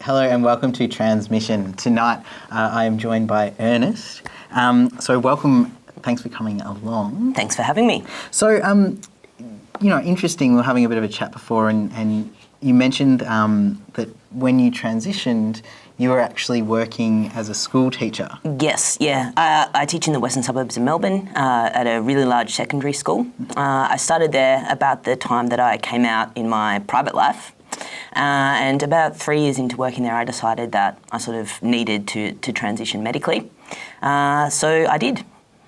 Hello and welcome to Transmission. Tonight I am joined by Ernest. So welcome, thanks for coming along. Thanks for having me. So, interesting, we were having a bit of a chat before and you mentioned that when you transitioned, you were actually working as a school teacher. Yes, yeah. I teach in the western suburbs of Melbourne at a really large secondary school. I started there about the time that I came out in my private life. And about 3 years into working there, I decided that I sort of needed to transition medically. So I did.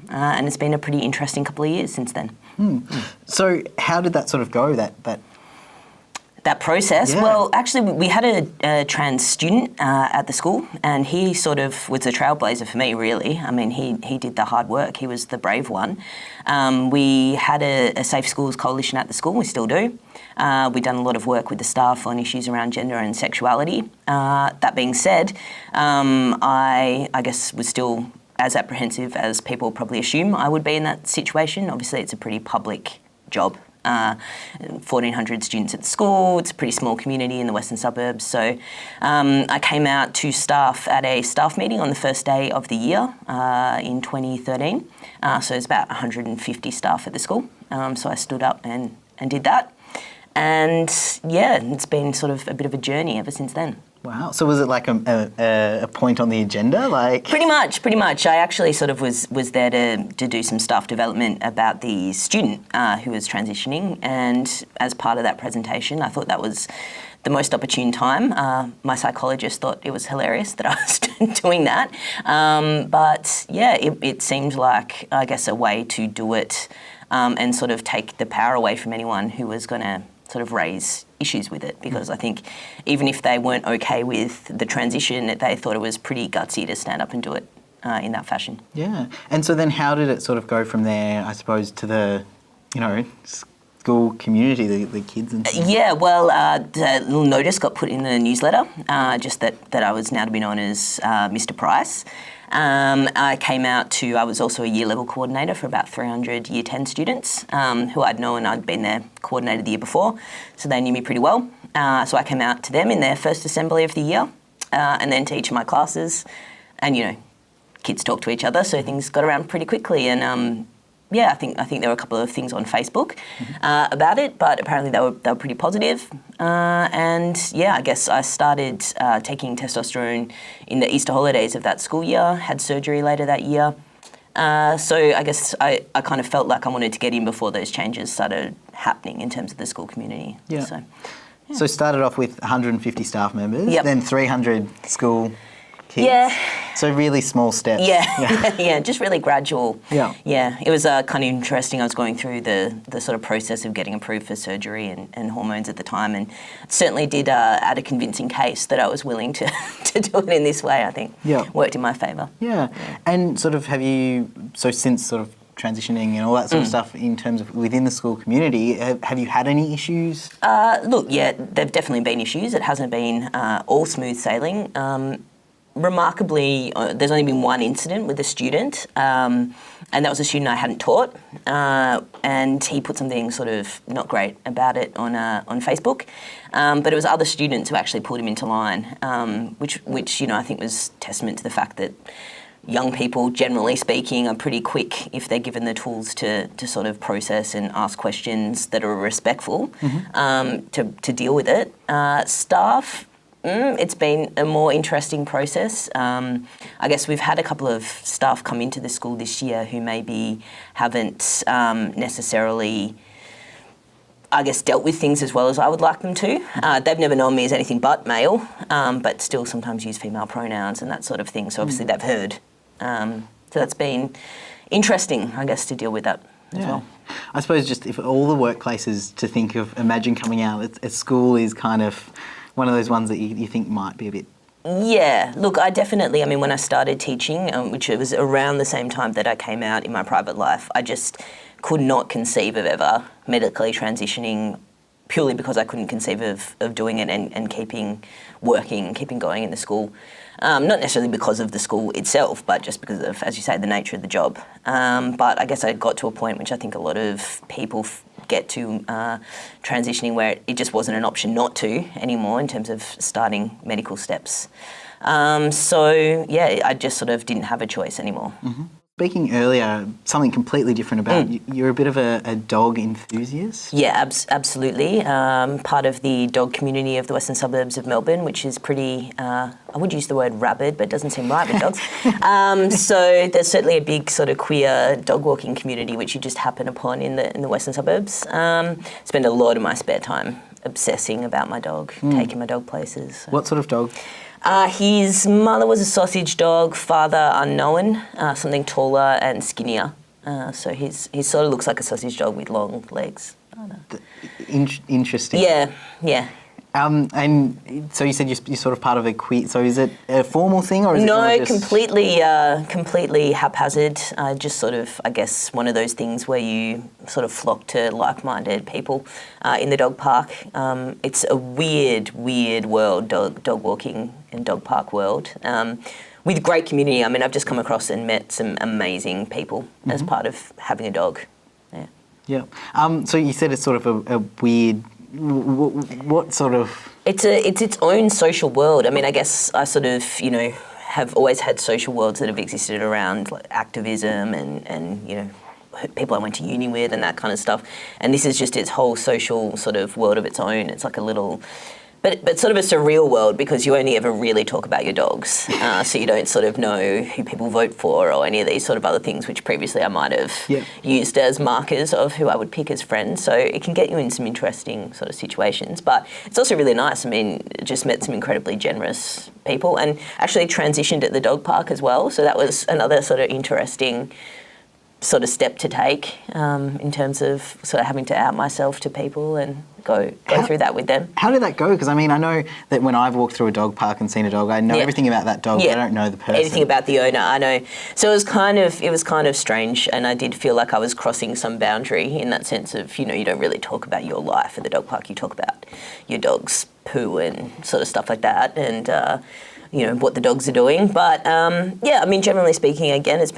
And it's been a pretty interesting couple of years since then. So how did that sort of go, that process? Yeah. Well, actually, we had a trans student at the school, and he sort of was a trailblazer for me, really. I mean, he did the hard work. He was the brave one. We had a Safe Schools coalition at the school. We still do. We've done a lot of work with the staff on issues around gender and sexuality. That being said, I guess was still as apprehensive as people probably assume I would be in that situation. Obviously, it's a pretty public job. 1,400 students at the school. It's a pretty small community in the western suburbs. So I came out to staff at a staff meeting on the first day of the year in 2013. So it's about 150 staff at the school. So I stood up and did that. And yeah, it's been sort of a bit of a journey ever since then. Wow. So was it like a point on the agenda? Pretty much. I actually sort of was there to do some staff development about the student who was transitioning, and as part of that presentation, I thought that was the most opportune time. My psychologist thought it was hilarious that I was doing that. But yeah, it seemed like, I guess, a way to do it and sort of take the power away from anyone who was going to sort of raise issues with it, because I think even if they weren't okay with the transition, they thought it was pretty gutsy to stand up and do it in that fashion. Yeah. And so then how did it sort of go from there, I suppose, to the, school community, the kids and stuff? Yeah, well, a little notice got put in the newsletter, just that I was now to be known as Mr. Price. I was also a year level coordinator for about 300 year 10 students who I'd known. I'd been their coordinator the year before, so they knew me pretty well. So I came out to them in their first assembly of the year, and then to each of my classes. And, kids talk to each other, so things got around pretty quickly. And I think there were a couple of things on Facebook about it, but apparently they were pretty positive. I guess I started taking testosterone in the Easter holidays of that school year, had surgery later that year. So I guess I kind of felt like I wanted to get in before those changes started happening in terms of the school community. Yeah. So started off with 150 staff members, then 300 school kids. Yeah. So really small steps. Yeah, just really gradual. Yeah. Yeah, it was kind of interesting. I was going through the sort of process of getting approved for surgery and hormones at the time, and certainly did add a convincing case that I was willing to do it in this way, I think. Yeah. Worked in my favour. Yeah. And sort of since sort of transitioning and all that sort of stuff in terms of within the school community, have you had any issues? Look, yeah, there've definitely been issues. It hasn't been all smooth sailing. Remarkably, there's only been one incident with a student, and that was a student I hadn't taught, and he put something sort of not great about it on Facebook, but it was other students who actually pulled him into line, which I think was testament to the fact that young people, generally speaking, are pretty quick if they're given the tools to sort of process and ask questions that are respectful, to deal with it. Staff. It's been a more interesting process. I guess we've had a couple of staff come into the school this year who maybe haven't necessarily, I guess, dealt with things as well as I would like them to. They've never known me as anything but male, but still sometimes use female pronouns and that sort of thing. So obviously they've heard. So that's been interesting, I guess, to deal with that as well. I suppose just if all the workplaces to think of, imagine coming out at school is kind of one of those ones that you think might be a bit Yeah, look, I mean, when I started teaching, which it was around the same time that I came out in my private life, I just could not conceive of ever medically transitioning purely because I couldn't conceive of doing it and keeping working, keeping going in the school. Not necessarily because of the school itself, but just because of, as you say, the nature of the job. But I guess I got to a point which I think a lot of people get to transitioning where it just wasn't an option not to anymore in terms of starting medical steps. So, yeah, I just sort of didn't have a choice anymore. Mm-hmm. Speaking earlier, something completely different about you're a bit of a dog enthusiast? Yeah, absolutely. Part of the dog community of the western suburbs of Melbourne, which is pretty, I would use the word rabid, but it doesn't seem right with dogs. So there's certainly a big sort of queer dog walking community, which you just happen upon in the western suburbs. Spend a lot of my spare time obsessing about my dog, taking my dog places. So. What sort of dog? His mother was a sausage dog, father unknown, something taller and skinnier. So he sort of looks like a sausage dog with long legs. I don't know. Interesting. Yeah. And so you said you're sort of part of a queer. So is it a formal thing or is no, it more just... completely haphazard. Just sort of, I guess, one of those things where you sort of flock to like-minded people in the dog park. It's a weird world, dog walking and dog park world. With great community. I mean, I've just come across and met some amazing people as part of having a dog. Yeah. So you said it's sort of a weird. What sort of... It's its own social world. I mean, I guess I sort of, have always had social worlds that have existed around like activism and people I went to uni with and that kind of stuff. And this is just its whole social sort of world of its own. It's like a little... But sort of a surreal world because you only ever really talk about your dogs. So you don't sort of know who people vote for or any of these sort of other things which previously I might have used as markers of who I would pick as friends. So it can get you in some interesting sort of situations. But it's also really nice. I mean, just met some incredibly generous people and actually transitioned at the dog park as well. So that was another sort of interesting sort of step to take in terms of sort of having to out myself to people and go through that with them. How did that go? Because I mean, I know that when I've walked through a dog park and seen a dog, I know everything about that dog, but I don't know the person. Anything about the owner, I know. So it was kind of strange, and I did feel like I was crossing some boundary in that sense of, you don't really talk about your life at the dog park. You talk about your dog's poo and sort of stuff like that, and what the dogs are doing. But I mean, generally speaking, again, it's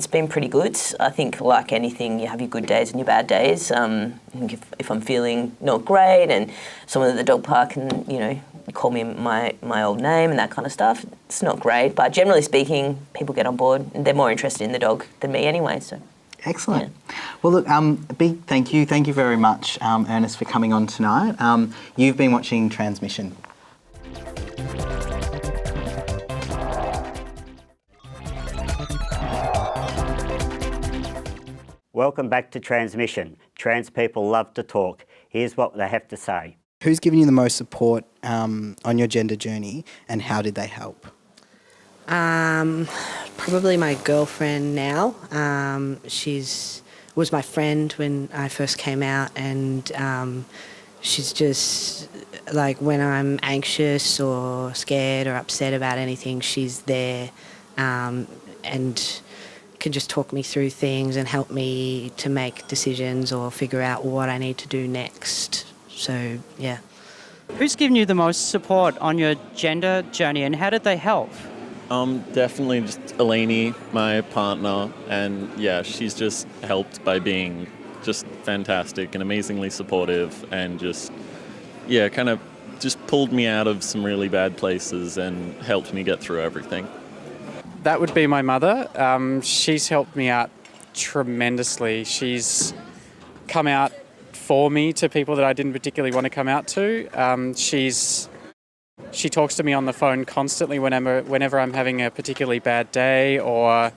been pretty good. I think, like anything, you have your good days and your bad days. I think if I'm feeling not great and someone at the dog park can, call me my old name and that kind of stuff, it's not great. But generally speaking, people get on board and they're more interested in the dog than me anyway. So. Excellent. Yeah. Well, look, a big thank you. Thank you very much, Ernest, for coming on tonight. You've been watching Transmission. Welcome back to Transmission. Trans people love to talk. Here's what they have to say. Who's given you the most support on your gender journey and how did they help? Probably my girlfriend now. Was my friend when I first came out, and she's just like when I'm anxious or scared or upset about anything, she's there and can just talk me through things and help me to make decisions or figure out what I need to do next. So, yeah. Who's given you the most support on your gender journey and how did they help? Definitely just Eleni, my partner, and she's just helped by being just fantastic and amazingly supportive and just pulled me out of some really bad places and helped me get through everything. That would be my mother. She's helped me out tremendously. She's come out for me to people that I didn't particularly want to come out to. She talks to me on the phone constantly whenever I'm having a particularly bad day or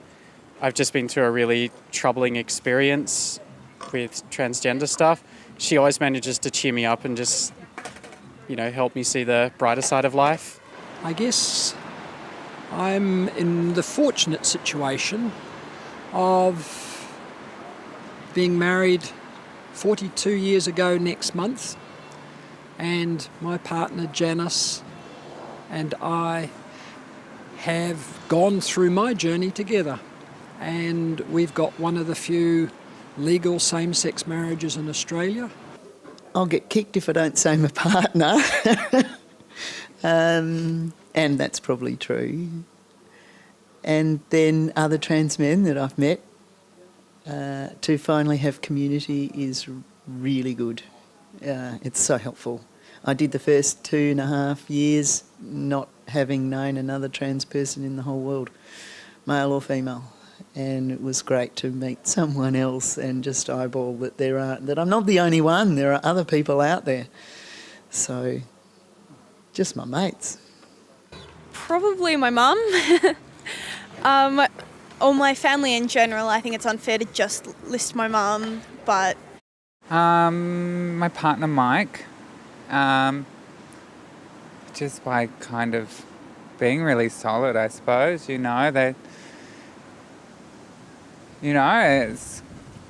I've just been through a really troubling experience with transgender stuff. She always manages to cheer me up and just, help me see the brighter side of life. I guess I'm in the fortunate situation of being married 42 years ago next month, and my partner Janice and I have gone through my journey together. And we've got one of the few legal same-sex marriages in Australia. I'll get kicked if I don't say my partner. And that's probably true. And then other trans men that I've met, to finally have community is really good. It's so helpful. I did the first 2.5 years not having known another trans person in the whole world, male or female. And it was great to meet someone else and just eyeball that I'm not the only one, there are other people out there. So, just my mates. Probably my mum. Or my family in general. I think it's unfair to just list my mum, but... My partner Mike. Just by kind of being really solid, I suppose, they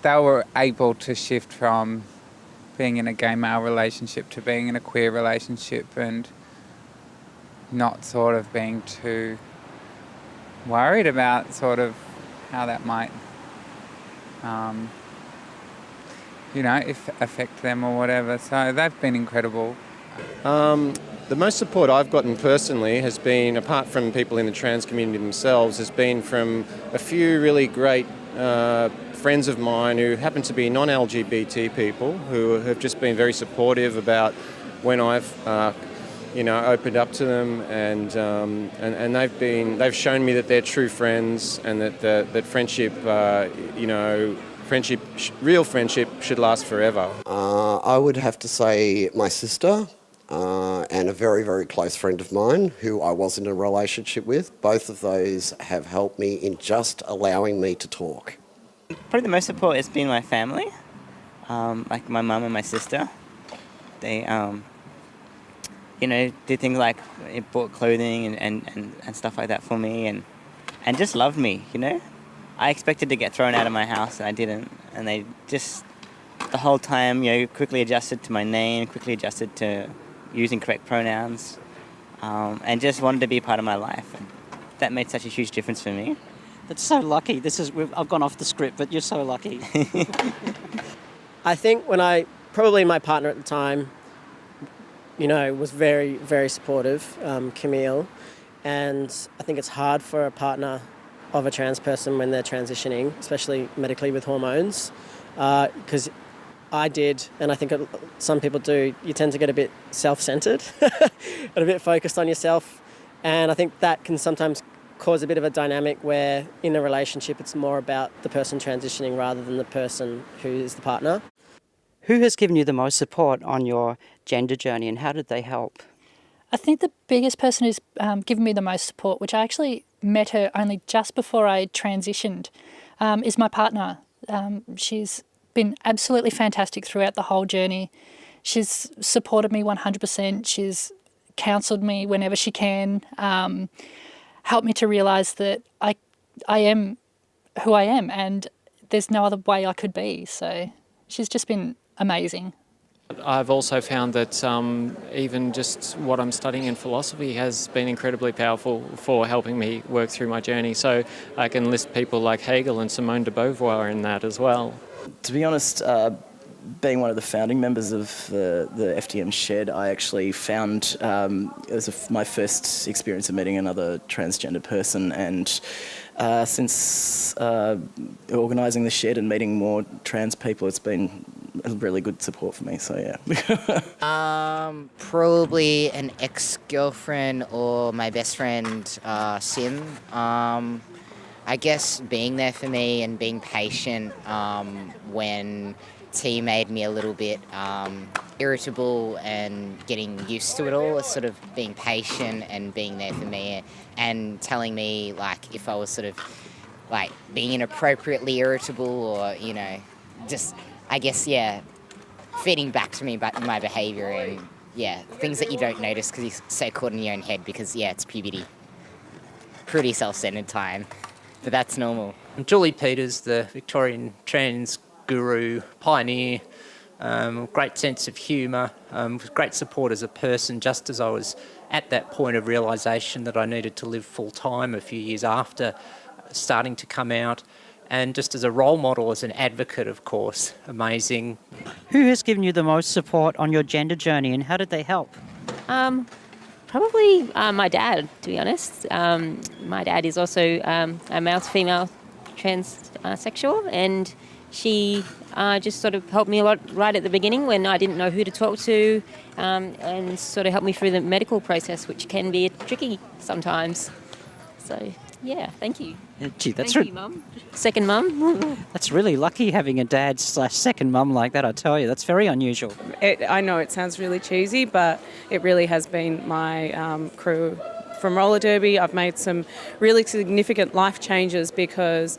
were able to shift from being in a gay male relationship to being in a queer relationship and not sort of being too worried about sort of how that might, affect them or whatever. So they've been incredible. The most support I've gotten personally has been, apart from people in the trans community themselves, has been from a few really great friends of mine who happen to be non-LGBT people who have just been very supportive about when I've opened up to them, and they've shown me that they're true friends and that friendship, real friendship should last forever. I would have to say my sister. And a very, very close friend of mine who I was in a relationship with. Both of those have helped me in just allowing me to talk. Probably the most support has been my family, like my mum and my sister. They, did things like bought clothing and stuff like that for me and just loved me, I expected to get thrown out of my house and I didn't. And they just, the whole time, quickly adjusted to my name, quickly adjusted to using correct pronouns, and just wanted to be part of my life. And that made such a huge difference for me. That's so lucky. I've gone off the script, but you're so lucky. I think probably my partner at the time, was very, very supportive, Camille, and I think it's hard for a partner of a trans person when they're transitioning, especially medically with hormones, because I did, and I think some people do, you tend to get a bit self-centred and a bit focused on yourself. And I think that can sometimes cause a bit of a dynamic where in a relationship it's more about the person transitioning rather than the person who is the partner. Who has given you the most support on your gender journey and how did they help? I think the biggest person who's given me the most support, which I actually met her only just before I transitioned, is my partner. She's been absolutely fantastic throughout the whole journey. She's supported me 100%. She's counselled me whenever she can, helped me to realise that I am who I am and there's no other way I could be. So she's just been amazing. I've also found that even just what I'm studying in philosophy has been incredibly powerful for helping me work through my journey. So I can list people like Hegel and Simone de Beauvoir in that as well. To be honest, being one of the founding members of the FTM Shed, I actually found it was my first experience of meeting another transgender person, and since organising the Shed and meeting more trans people, it's been a really good support for me, so yeah. Probably an ex-girlfriend or my best friend, Sim. I guess being there for me and being patient when T made me a little bit irritable and getting used to it all, sort of being patient and being there for me and telling me like if I was sort of like being inappropriately irritable or, just, I guess, feeding back to me about my behaviour and, things that you don't notice because you're so caught in your own head because, it's puberty. Pretty self-centred time. But that's normal. Julie Peters, the Victorian trans guru, pioneer, great sense of humour, great support as a person, just as I was at that point of realisation that I needed to live full-time a few years after starting to come out. And just as a role model, as an advocate, of course, amazing. Who has given you the most support on your gender journey and how did they help? Probably my dad, to be honest. My dad is also a male to female transsexual, and she just sort of helped me a lot right at the beginning when I didn't know who to talk to, and sort of helped me through the medical process, which can be tricky sometimes. So, yeah, thank you. Gee, that's Thank you, Mum. Second mum. That's really lucky having a dad/second mum like that, I tell you. That's very unusual. I know it sounds really cheesy, but it really has been my crew. From roller derby, I've made some really significant life changes because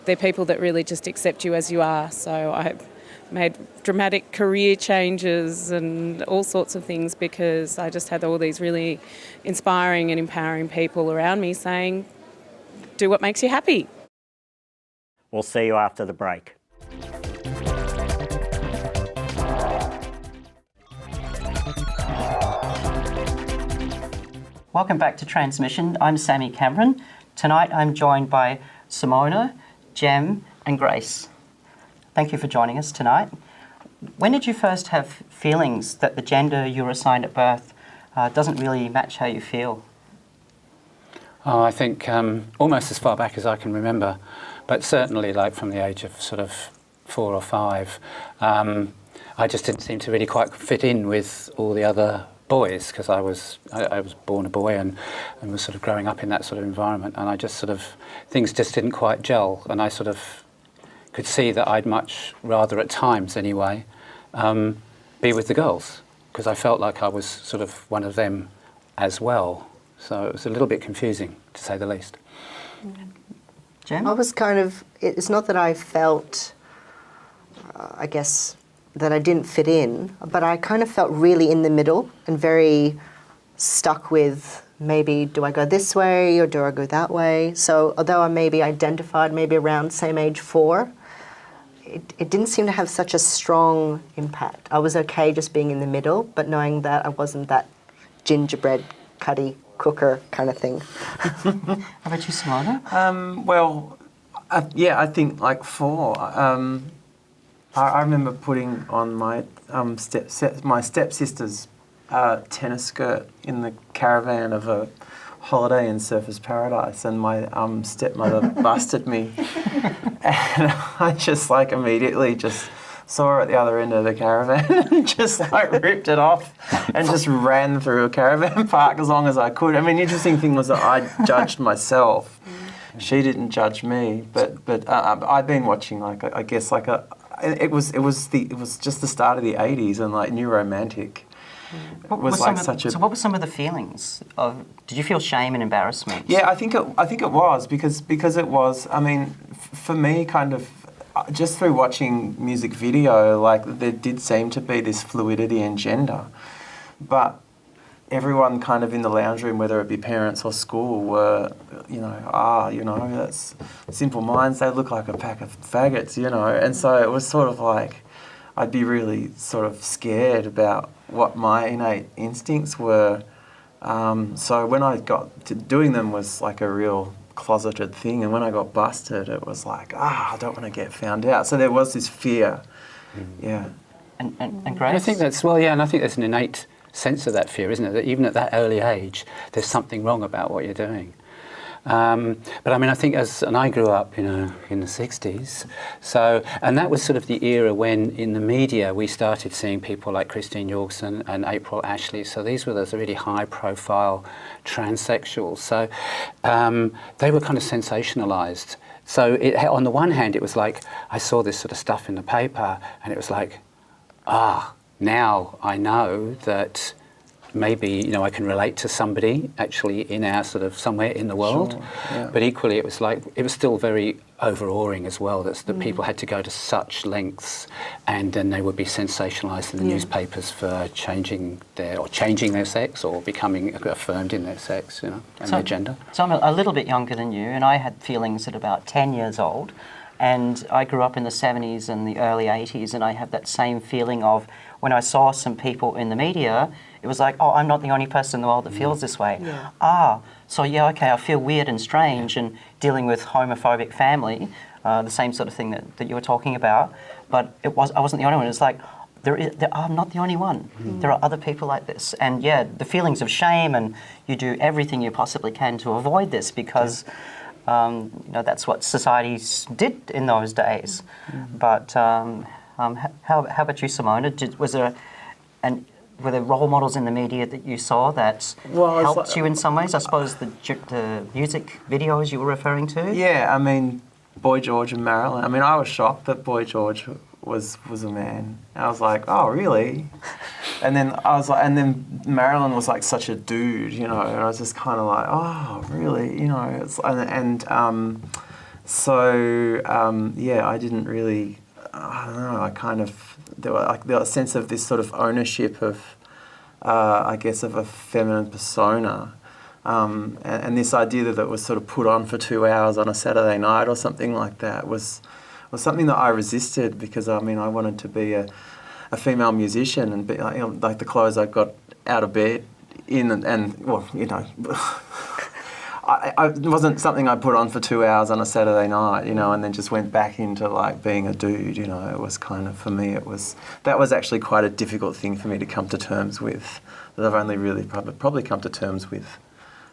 they're people that really just accept you as you are. So I've made dramatic career changes and all sorts of things because I just had all these really inspiring and empowering people around me saying, do what makes you happy. We'll see you after the break. Welcome back to Transmission. I'm Sammy Cameron. Tonight I'm joined by Simona, Jem and Grace. Thank you for joining us tonight. When did you first have feelings that the gender you were assigned at birth doesn't really match how you feel? Oh, I think almost as far back as I can remember, but certainly like from the age of sort of 4 or 5, I just didn't seem to really quite fit in with all the other boys because I was born a boy and was sort of growing up in that sort of environment, and I just sort of, things just didn't quite gel, and I sort of could see that I'd much rather, at times anyway, be with the girls because I felt like I was sort of one of them as well. So it was a little bit confusing, to say the least. Jem? I was kind of, it's not that I felt, I guess, that I didn't fit in, but I kind of felt really in the middle and very stuck with maybe do I go this way or do I go that way? So although I maybe identified maybe around same age 4, it didn't seem to have such a strong impact. I was okay just being in the middle, but knowing that I wasn't that gingerbread cutty cooker kind of thing. How about you, Simona? Well, I think like 4. I remember putting on my stepsister's tennis skirt in the caravan of a holiday in Surfers Paradise, and my stepmother busted me, and I just like immediately just saw her at the other end of the caravan and just like ripped it off and just ran through a caravan park as long as I could. I mean, the interesting thing was that I judged myself. She didn't judge me, but I'd been watching it was just the start of the 80s and like New Romantic. So what were some of the feelings? Did you feel shame and embarrassment? Yeah, I think it was because it was. I mean, for me, kind of just through watching music video, like there did seem to be this fluidity in gender, but everyone kind of in the lounge room, whether it be parents or school, were, that's Simple Minds. They look like a pack of faggots, and so it was sort of like I'd be really sort of scared about what my innate instincts were. So when I got to doing them was like a real closeted thing, and when I got busted, it was like, I don't want to get found out. So there was this fear, yeah. And Grace? I think that's, and I think there's an innate sense of that fear, isn't it? That even at that early age, there's something wrong about what you're doing. But I mean, I think and I grew up, in the 60s, and that was sort of the era when in the media we started seeing people like Christine Yorkson and April Ashley. So these were those really high-profile transsexuals. So they were kind of sensationalised. So on the one hand, it was like I saw this sort of stuff in the paper, and it was like, now I know that maybe I can relate to somebody actually in our sort of somewhere in the world. Sure, yeah. But equally it was still very overawing as well that people had to go to such lengths, and then they would be sensationalised in the newspapers for changing their sex or becoming affirmed in their sex, and their gender. So I'm a little bit younger than you, and I had feelings at about 10 years old. And I grew up in the 70s and the early 80s, and I have that same feeling of when I saw some people in the media, it was like, oh, I'm not the only person in the world that feels this way. Yeah. So yeah, okay, I feel weird and strange and dealing with homophobic family, the same sort of thing that you were talking about. But I wasn't the only one. It's like, I'm not the only one. There are other people like this. And yeah, the feelings of shame, and you do everything you possibly can to avoid this because that's what societies did in those days. But how about you, Simona? Were there role models in the media that you saw that helped you in some ways? I suppose the music videos you were referring to? Yeah, I mean, Boy George and Marilyn. I mean, I was shocked that Boy George was a man. I was like, oh, really? And then Marilyn was like such a dude, and I was just kind of like, oh, really? I didn't really, I don't know, I kind of, there was a sense of this sort of ownership of, I guess, of a feminine persona. And this idea that it was sort of put on for 2 hours on a Saturday night or something like that was something that I resisted because, I mean, I wanted to be a female musician and be like the clothes I got out of bed in and it wasn't something I put on for 2 hours on a Saturday night, and then just went back into like being a dude, It was kind of, for me, that was actually quite a difficult thing for me to come to terms with, that I've only really probably come to terms with.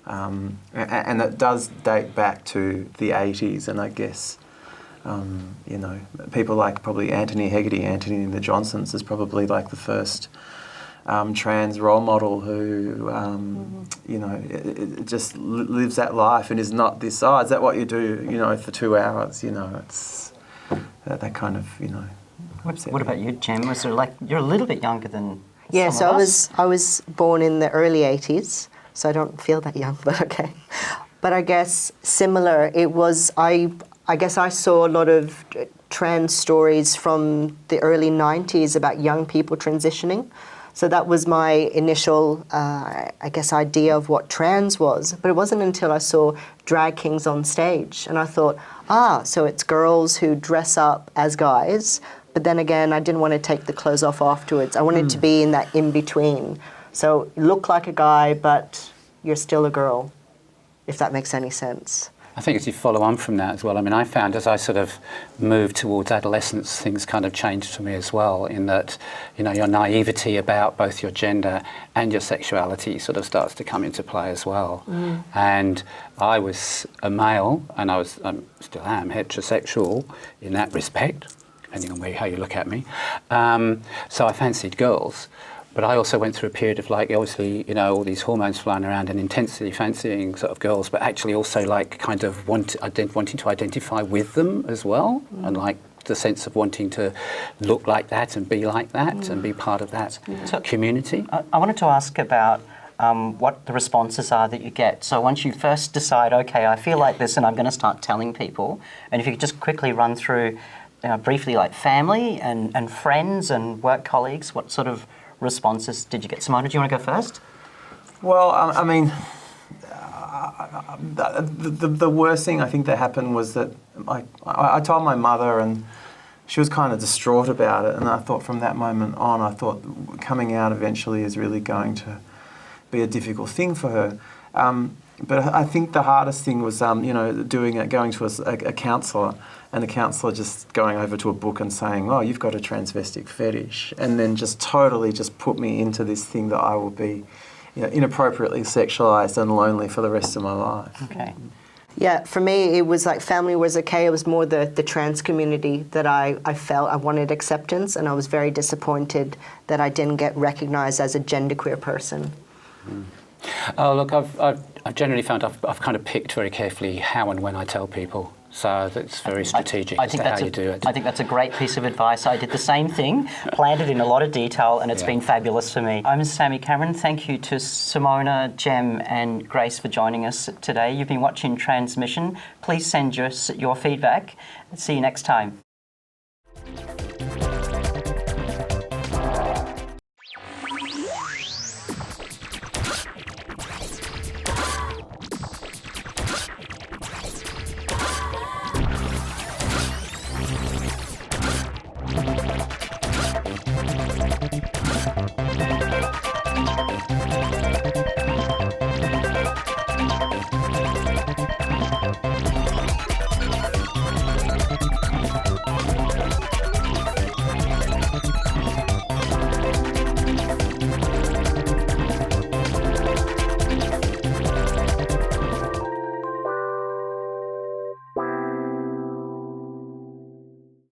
And it does date back to the 80s, and I guess, people like probably Anthony and the Johnsons is probably like the first trans role model who, it just lives that life and is not this, oh, is that what you do, for 2 hours, it's that kind of, What about you, Jem? Was there you're a little bit younger than Yeah, some of us. I was born in the early 80s, so I don't feel that young, but okay. But I guess similar, it was, I guess I saw a lot of trans stories from the early 90s about young people transitioning. So that was my initial, idea of what trans was. But it wasn't until I saw drag kings on stage and I thought, so it's girls who dress up as guys. But then again, I didn't want to take the clothes off afterwards. I wanted to be in that in-between. So look like a guy, but you're still a girl, if that makes any sense. I think as you follow on from that as well, I mean, I found as I sort of moved towards adolescence, things kind of changed for me as well, in that, your naivety about both your gender and your sexuality sort of starts to come into play as well. And I was a male, and I still am heterosexual in that respect, depending on how you look at me. So I fancied girls. But I also went through a period of obviously, all these hormones flying around and intensely fancying sort of girls, but actually also kind of wanting to identify with them as well, and the sense of wanting to look like that and be like that and be part of that community. I wanted to ask about what the responses are that you get. So once you first decide, okay, I feel like this and I'm going to start telling people, and if you could just quickly run through briefly family and friends and work colleagues, what sort of responses did you get? Simona, do you want to go first? Well, I mean, the worst thing I think that happened was that I told my mother and she was kind of distraught about it, and I thought from that moment on, I thought coming out eventually is really going to be a difficult thing for her. But I think the hardest thing was, going to a counsellor, and the counsellor just going over to a book and saying, oh, you've got a transvestic fetish, and then just totally just put me into this thing that I will be inappropriately sexualised and lonely for the rest of my life. Okay. Yeah, for me, it was like family was okay. It was more the trans community that I felt I wanted acceptance, and I was very disappointed that I didn't get recognised as a genderqueer person. Oh, look, I've generally found I've kind of picked very carefully how and when I tell people. So that's very strategic as to how you do it. I think that's a great piece of advice. I did the same thing, planned it in a lot of detail, and it's been fabulous for me. I'm Sammy Cameron. Thank you to Simona, Jem and Grace for joining us today. You've been watching Transmission. Please send us your feedback. See you next time.